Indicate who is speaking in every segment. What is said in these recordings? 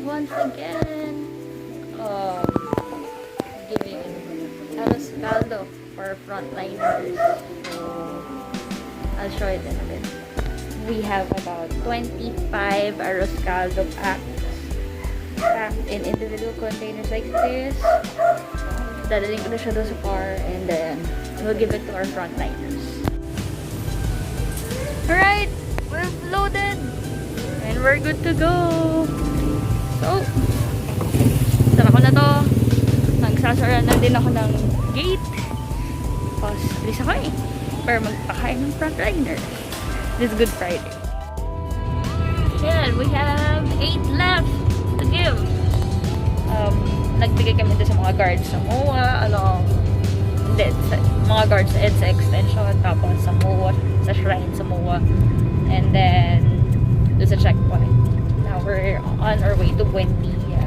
Speaker 1: once again giving arroz caldo for frontliners. So I'll show it in a bit. We have about 25 arroz caldo packed in individual containers like this. Dadaling ko na siya doon sa car, and then we'll give it to our frontliners. Alright, we've loaded and we're good to go. So, sara ko na to. Nagsasara na din ako ng gate. Tapos, alis ako eh. Para magpakain ng frontliners. This Good Friday. Yan, we have 8 left to give. Nagbigay kami doon sa mga guards sa MOA, mga guards sa EDSA extension, tapos sa MOA, sa shrine sa MOA, and then doon sa checkpoint. Now we're on our way to Buendia.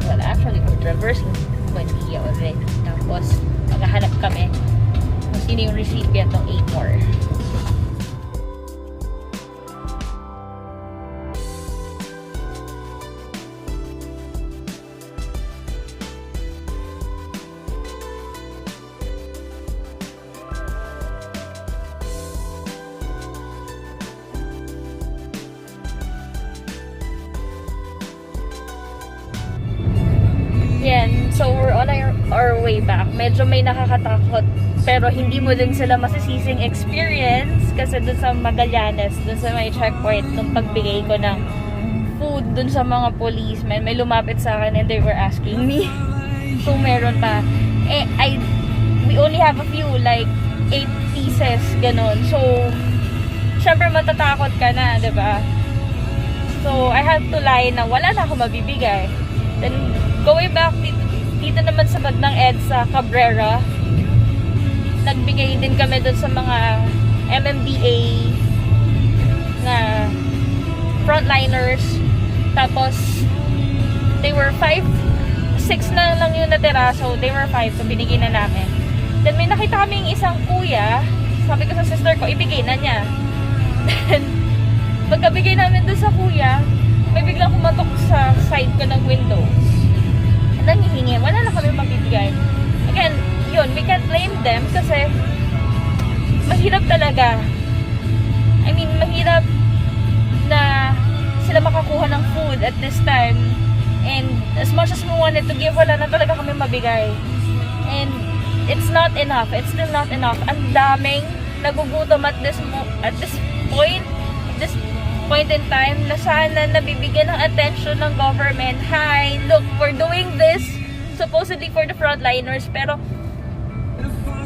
Speaker 1: Well, actually, we're traversing Buendia already. Tapos, maghahanap kami kung sino yung recipient ng 8 more. Yan. So, we're on our way back. Medyo may nakakatakot. Pero hindi mo din sila masisising experience. Kasi dun sa Magallanes, dun sa may checkpoint, nung pagbigay ko ng food dun sa mga policemen, may lumapit sa akin and they were asking me kung meron pa. We only have a few, like 8 pieces, ganon. So, syempre matatakot ka na, diba? So, I have to lie na wala na ako mabibigay. Then, going back dito naman sa bag ng EDSA, Cabrera, nagbigay din kami doon sa mga MMDA na frontliners. Tapos, they were 5, 6 na lang yung natira. So, they were 5. So, binigay na namin. Then, may nakita kaming isang kuya. Sabi ko sa sister ko, ibigay na niya. Then, pagkabigay namin doon sa kuya, may biglang kumatok sa side ko ng window. And then hihingi, wala na kami mabibigay. Again, yun, we can't blame them kasi mahirap talaga. I mean, mahirap na sila makakuha ng food at this time. And as much as we wanted to give, wala na talaga kami mabigay. And it's not enough. It's still not enough. Ang daming nagugutom at this point in time na sana nabibigyan ng attention ng government. Hi, look, we're doing this supposedly for the frontliners, pero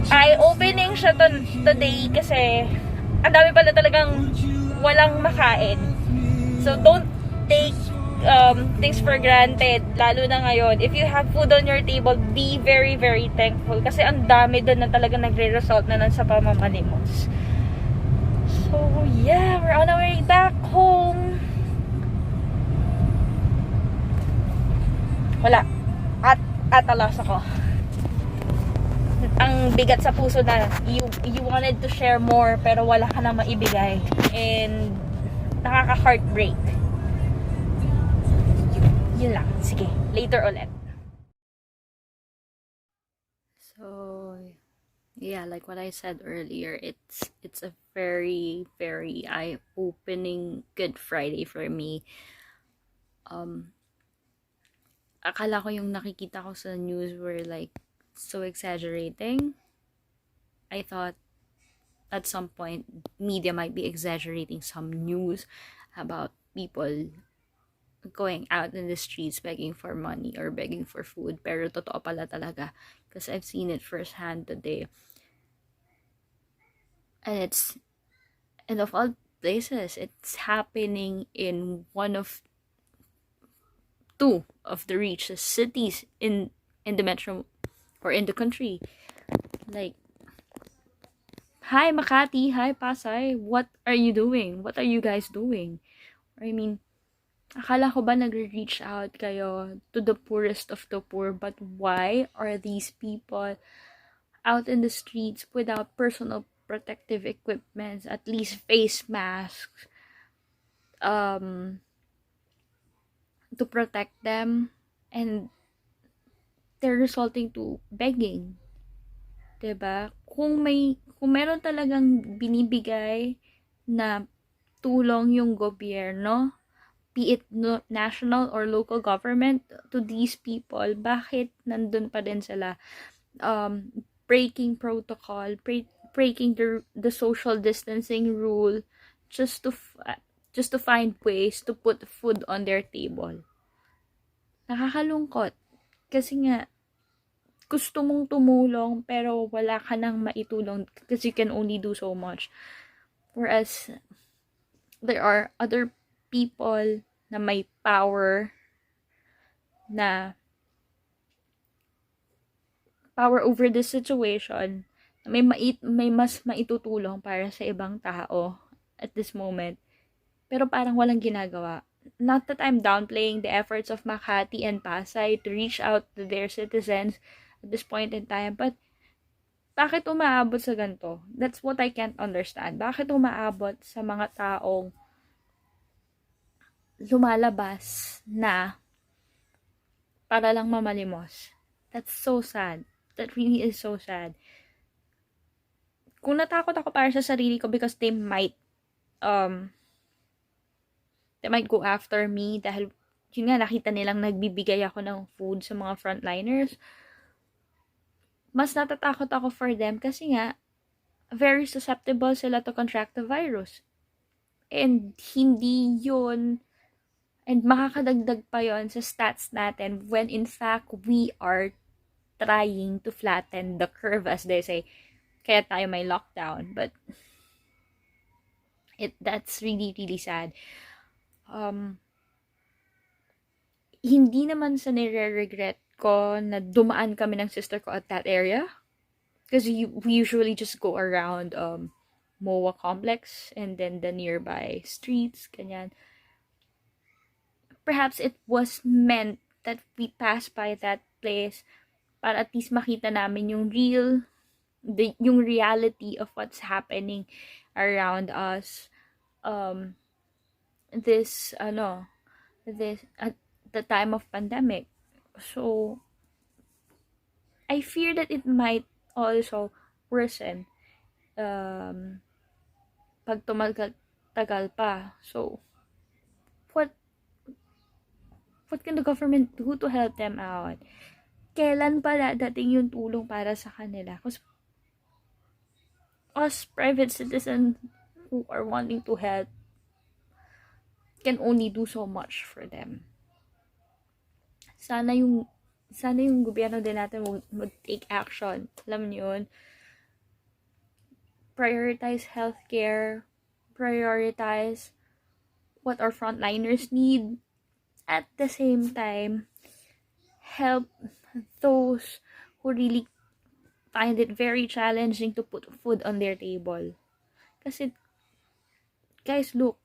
Speaker 1: eye-opening siya today kasi ang dami pala talagang walang makain. So don't take things for granted, lalo na ngayon. If you have food on your table, be very, very thankful kasi ang dami doon na talagang nagre-result na sa pamamalimos. So, yeah, we're on our way back home. Wala. At alas ako. Ang bigat sa puso na you wanted to share more pero wala ka na maibigay. And nakaka-heartbreak. Yun lang. Sige, later ulit. So, yeah, like what I said earlier, it's a very, very eye-opening Good Friday for me. Akala ko yung nakikita ko sa news were like so exaggerating. I thought at some point media might be exaggerating some news about people going out in the streets begging for money or begging for food. Pero totoo pala talaga. Because I've seen it firsthand today. And of all places, it's happening in one of 2 of the richest cities in the metro or in the country. Like, hi Makati, hi Pasay, what are you doing? What are you guys doing? I mean, akala ko ba nagre-reach out kayo to the poorest of the poor, but why are these people out in the streets without personal protective equipment, at least face masks, to protect them, and they're resulting to begging. 'Di ba? Kung meron talagang binibigay na tulong yung gobyerno, be it national or local government, to these people, bakit nandun pa din sila breaking protocol, breaking the social distancing rule just to find ways to put food on their table. Nakakalungkot kasi nga gusto mong tumulong pero wala ka nang maitulong because you can only do so much. Whereas there are other people na may power over this situation, may mas maitutulong para sa ibang tao at this moment. Pero parang walang ginagawa. Not that I'm downplaying the efforts of Makati and Pasay to reach out to their citizens at this point in time, but bakit umaabot sa ganito? That's what I can't understand. Bakit umaabot sa mga taong lumalabas na para lang mamalimos? That's so sad. That really is so sad. Kung natakot ako para sa sarili ko because they might go after me dahil yun nga, nakita nilang nagbibigay ako ng food sa mga frontliners. Mas natatakot ako for them kasi nga very susceptible sila to contract the virus. And hindi yun, and makakadagdag pa yon sa stats natin when in fact we are trying to flatten the curve, as they say. Kaya tayo may lockdown. But that's really, really sad. Hindi naman sa nire-regret ko na dumaan kami ng sister ko at that area. Because we usually just go around MOA Complex and then the nearby streets, ganyan. Perhaps it was meant that we pass by that place para at least makita namin yung reality of what's happening around us. This at the time of pandemic. So I fear that it might also worsen pag tumagal pa. So what can the government do to help them out? Kailan pa dadating yung tulong para sa kanila? Because us private citizens who are wanting to help can only do so much for them. Sana yung gobyerno din natin mag-take action. Alam niyo yun? Prioritize healthcare. Prioritize what our frontliners need. At the same time, help those who really find it very challenging to put food on their table. Kasi, guys, look,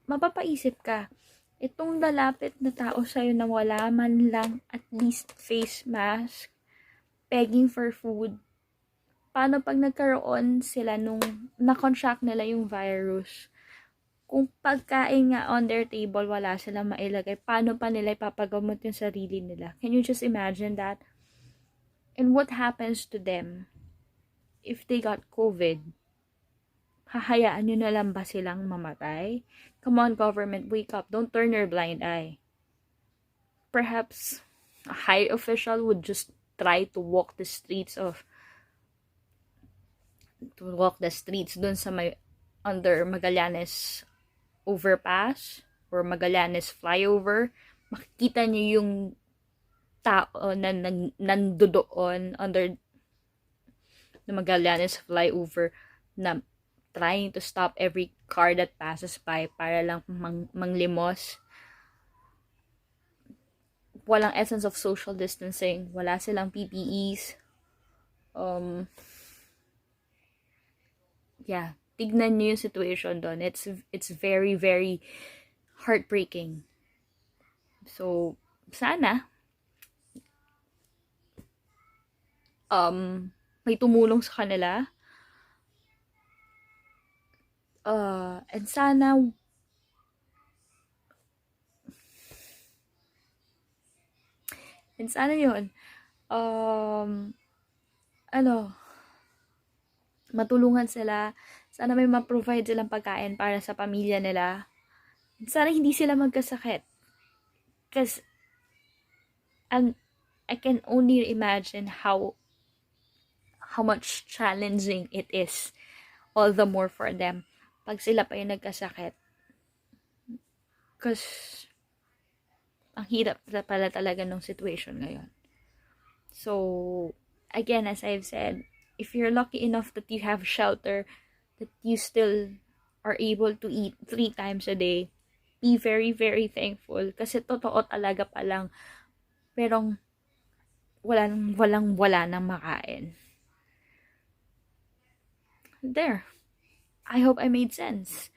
Speaker 1: mapapaisip ka, itong lalapit na tao sa'yo na wala man lang at least face mask, begging for food, paano pag nagkaroon sila nung na-contract nila yung virus? Kung pagkain nga on their table, wala silang mailagay, paano pa nila ipapagamot yung sarili nila? Can you just imagine that? And what happens to them if they got COVID? Hahayaan nyo na lang ba silang mamatay? Come on, government, wake up. Don't turn your blind eye. Perhaps a high official would just try to walk the streets dun sa may under Magallanes overpass or Magallanes flyover. Makikita nyo yung tao na nandoon under the Magallanes flyover na trying to stop every car that passes by para lang manglimos. Walang essence of social distancing. Wala silang PPEs. Yeah, tignan niyo yung situation doon. It's very, very heartbreaking. So, sana may tumulong sa kanila. And sana And sana yun, ano, matulungan sila. Sana may ma-provide silang pagkain para sa pamilya nila. And sana hindi sila magkasakit. Because, I can only imagine how much challenging it is. All the more for them. Pag sila pa yung nagkasakit. Because, ang hirap pala talaga ng situation ngayon. So, again, as I've said, if you're lucky enough that you have shelter, that you still are able to eat 3 times a day, be very, very thankful. Kasi totoo talaga palang, merong wala nang makain. There. I hope I made sense.